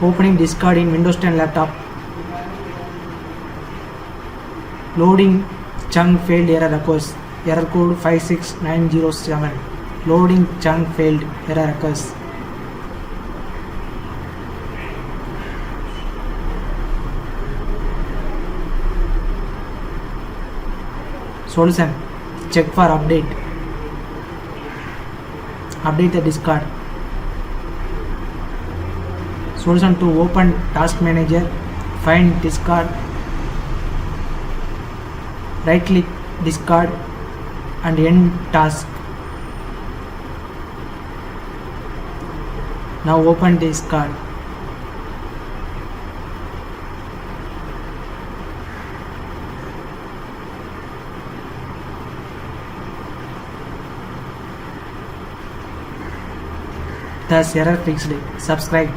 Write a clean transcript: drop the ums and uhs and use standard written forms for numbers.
Opening discard in Windows 10 laptop. Loading chunk failed error occurs. Error code 56907. Loading chunk failed error occurs. Solution: check for update. Update the discard. Solution: to open task manager, find discard, right click discard and end task. Now open discard. Thus error fixed. Subscribe.